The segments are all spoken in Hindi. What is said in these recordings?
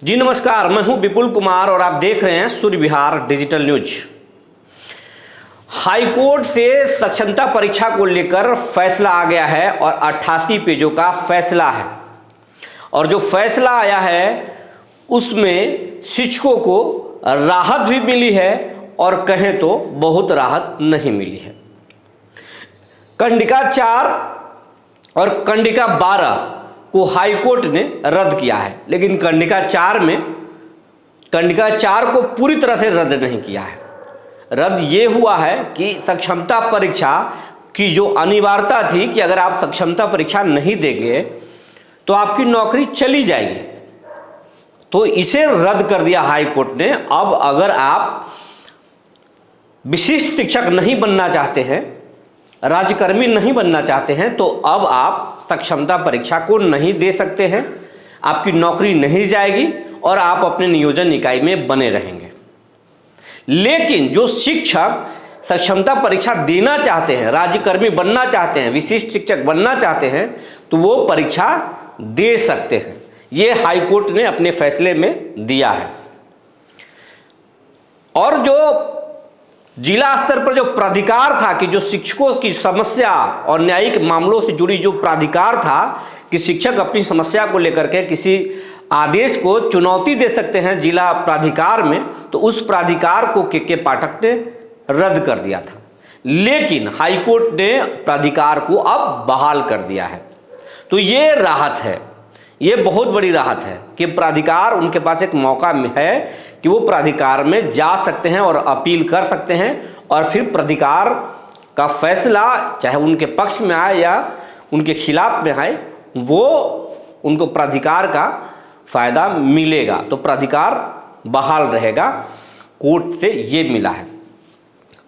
जी नमस्कार, मैं हूं विपुल कुमार और आप देख रहे हैं सूर्य विहार डिजिटल न्यूज। हाईकोर्ट से सक्षमता परीक्षा को लेकर फैसला आ गया है और 88 पेजों का फैसला है। और जो फैसला आया है उसमें शिक्षकों को राहत भी मिली है और कहें तो बहुत राहत नहीं मिली है। कंडिका 4 और कंडिका 12 को हाईकोर्ट ने रद्द किया है, लेकिन कंडिका 4 को पूरी तरह से रद्द नहीं किया है। रद्द ये हुआ है कि सक्षमता परीक्षा की जो अनिवार्यता थी कि अगर आप सक्षमता परीक्षा नहीं देंगे तो आपकी नौकरी चली जाएगी, तो इसे रद्द कर दिया हाईकोर्ट ने। अब अगर आप विशिष्ट शिक्षक नहीं बनना चाहते हैं, राज्यकर्मी नहीं बनना चाहते हैं, तो अब आप सक्षमता परीक्षा को नहीं दे सकते हैं, आपकी नौकरी नहीं जाएगी और आप अपने नियोजन इकाई में बने रहेंगे। लेकिन जो शिक्षक सक्षमता परीक्षा देना चाहते हैं, राज्यकर्मी बनना चाहते हैं, विशिष्ट शिक्षक बनना चाहते हैं, तो वो परीक्षा दे सकते हैं। ये हाईकोर्ट ने अपने फैसले में दिया है। और जो जिला स्तर पर जो प्राधिकार था कि जो शिक्षकों की समस्या और न्यायिक मामलों से जुड़ी जो प्राधिकार था कि शिक्षक अपनी समस्या को लेकर के किसी आदेश को चुनौती दे सकते हैं जिला प्राधिकार में, तो उस प्राधिकार को के पाठक ने रद्द कर दिया था। लेकिन हाईकोर्ट ने प्राधिकार को अब बहाल कर दिया है। तो ये राहत है, ये बहुत बड़ी राहत है कि प्राधिकार, उनके पास एक मौका है कि वो प्राधिकार में जा सकते हैं और अपील कर सकते हैं और फिर प्राधिकार का फैसला चाहे उनके पक्ष में आए या उनके खिलाफ में आए, वो उनको प्राधिकार का फायदा मिलेगा। तो प्राधिकार बहाल रहेगा, कोर्ट से ये मिला है।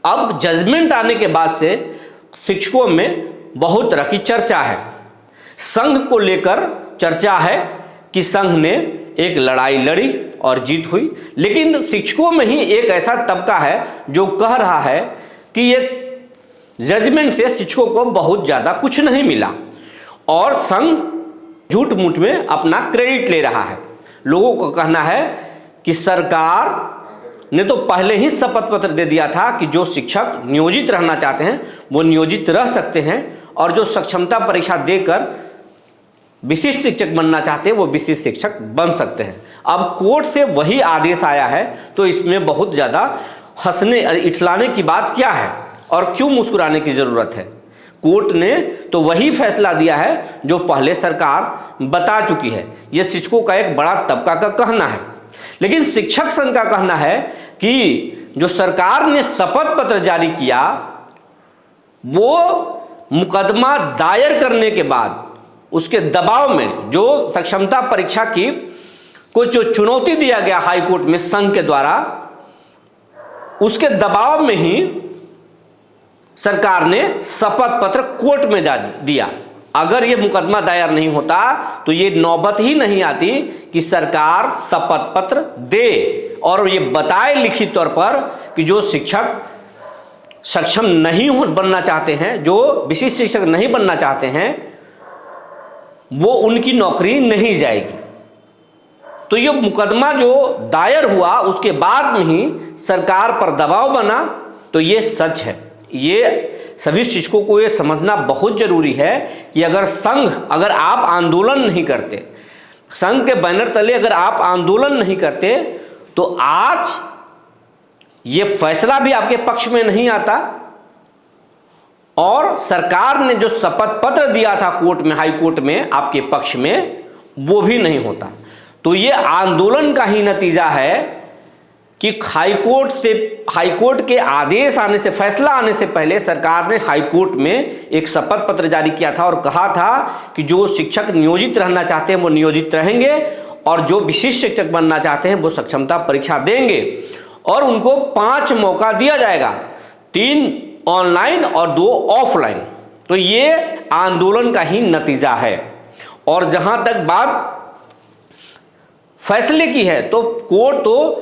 अब जजमेंट आने के बाद से शिक्षकों में बहुत तरह की चर्चा है। संघ को लेकर चर्चा है कि संघ ने एक लड़ाई लड़ी और जीत हुई, लेकिन शिक्षकों में ही एक ऐसा तबका है जो कह रहा है कि ये जजमेंट से शिक्षकों को बहुत ज़्यादा कुछ नहीं मिला और संघ झूठ मूठ में अपना क्रेडिट ले रहा है। लोगों को कहना है कि सरकार ने तो पहले ही शपथ पत्र दे दिया था कि जो शिक्षक नियोजित रहना चाहते हैं वो नियोजित रह सकते हैं और जो सक्षमता परीक्षा देकर विशिष्ट शिक्षक बनना चाहते हैं वो विशिष्ट शिक्षक बन सकते हैं। अब कोर्ट से वही आदेश आया है, तो इसमें बहुत ज़्यादा हंसने इठलाने की बात क्या है और क्यों मुस्कुराने की ज़रूरत है। कोर्ट ने तो वही फैसला दिया है जो पहले सरकार बता चुकी है। ये शिक्षकों का एक बड़ा तबका का कहना है, लेकिन शिक्षक संघ का कहना है कि जो सरकार ने शपथ पत्र जारी किया वो मुकदमा दायर करने के बाद उसके दबाव में जो सक्षमता परीक्षा की को जो चुनौती दिया गया हाईकोर्ट में संघ के द्वारा, उसके दबाव में ही सरकार ने शपथ पत्र कोर्ट में दिया। अगर ये मुकदमा दायर नहीं होता तो ये नौबत ही नहीं आती कि सरकार शपथ पत्र दे और ये बताए लिखित तौर पर कि जो शिक्षक सक्षम नहीं बनना चाहते हैं, जो विशिष्ट शिक्षक नहीं बनना चाहते हैं, वो उनकी नौकरी नहीं जाएगी। तो ये मुकदमा जो दायर हुआ उसके बाद में ही सरकार पर दबाव बना, तो ये सच है। ये सभी शिक्षकों को ये समझना बहुत जरूरी है कि अगर आप आंदोलन नहीं करते, संघ के बैनर तले अगर आप आंदोलन नहीं करते, तो आज ये फैसला भी आपके पक्ष में नहीं आता और सरकार ने जो शपथ पत्र दिया था कोर्ट में, हाईकोर्ट में आपके पक्ष में, वो भी नहीं होता। तो ये आंदोलन का ही नतीजा है कि हाईकोर्ट के आदेश आने से, फैसला आने से पहले सरकार ने हाईकोर्ट में एक शपथ पत्र जारी किया था और कहा था कि जो शिक्षक नियोजित रहना चाहते हैं वो नियोजित रहेंगे और जो विशिष्ट शिक्षक बनना चाहते हैं वो सक्षमता परीक्षा देंगे और उनको 5 मौका दिया जाएगा, 3 ऑनलाइन और 2 ऑफलाइन। तो ये आंदोलन का ही नतीजा है। और जहां तक बात फैसले की है, तो कोर्ट तो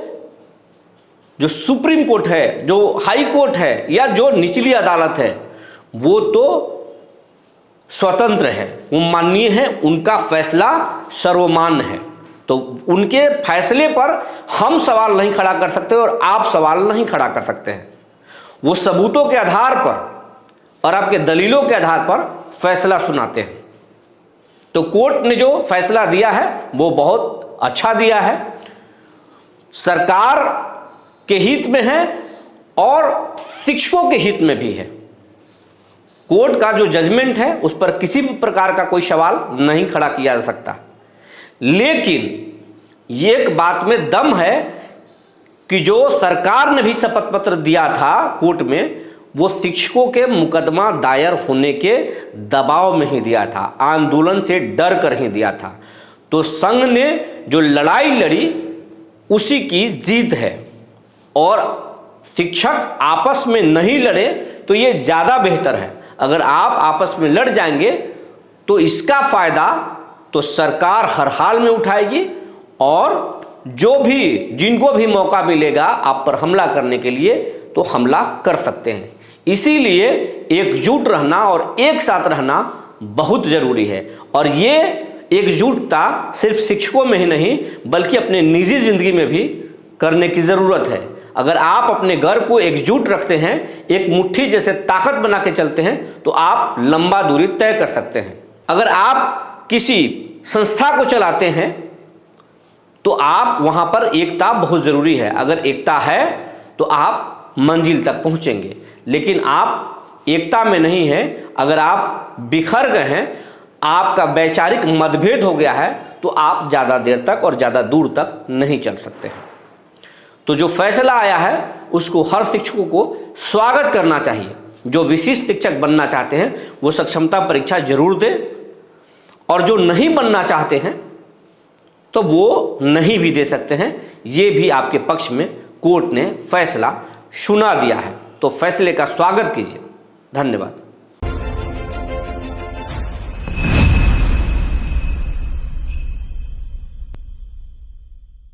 जो सुप्रीम कोर्ट है, जो हाई कोर्ट है या जो निचली अदालत है, वो तो स्वतंत्र है, वो माननीय है, उनका फैसला सर्वमान्य है। तो उनके फैसले पर हम सवाल नहीं खड़ा कर सकते और आप सवाल नहीं खड़ा कर सकते हैं। वो सबूतों के आधार पर और आपके दलीलों के आधार पर फैसला सुनाते हैं। तो कोर्ट ने जो फैसला दिया है वो बहुत अच्छा दिया है, सरकार के हित में है और शिक्षकों के हित में भी है। कोर्ट का जो जजमेंट है उस पर किसी भी प्रकार का कोई सवाल नहीं खड़ा किया जा सकता। लेकिन ये एक बात में दम है कि जो सरकार ने भी शपथ पत्र दिया था कोर्ट में, वो शिक्षकों के मुकदमा दायर होने के दबाव में ही दिया था, आंदोलन से डर कर ही दिया था। तो संघ ने जो लड़ाई लड़ी उसी की जीत है, और शिक्षक आपस में नहीं लड़े तो ये ज़्यादा बेहतर है। अगर आप आपस में लड़ जाएंगे तो इसका फ़ायदा तो सरकार हर हाल में उठाएगी, और जिनको भी मौका मिलेगा आप पर हमला करने के लिए तो हमला कर सकते हैं। इसीलिए एकजुट रहना और एक साथ रहना बहुत ज़रूरी है, और ये एकजुटता सिर्फ शिक्षकों में ही नहीं बल्कि अपने निजी ज़िंदगी में भी करने की ज़रूरत है। अगर आप अपने घर को एकजुट रखते हैं, एक मुट्ठी जैसे ताकत बना के चलते हैं, तो आप लंबा दूरी तय कर सकते हैं। अगर आप किसी संस्था को चलाते हैं तो आप वहाँ पर एकता बहुत ज़रूरी है। अगर एकता है तो आप मंजिल तक पहुँचेंगे, लेकिन आप एकता में नहीं हैं, अगर आप बिखर गए हैं, आपका वैचारिक मतभेद हो गया है, तो आप ज़्यादा देर तक और ज़्यादा दूर तक नहीं चल सकते हैं। तो जो फैसला आया है उसको हर शिक्षकों को स्वागत करना चाहिए। जो विशिष्ट शिक्षक बनना चाहते हैं वो सक्षमता परीक्षा जरूर दें, और जो नहीं बनना चाहते हैं तो वो नहीं भी दे सकते हैं। ये भी आपके पक्ष में कोर्ट ने फैसला सुना दिया है, तो फैसले का स्वागत कीजिए। धन्यवाद।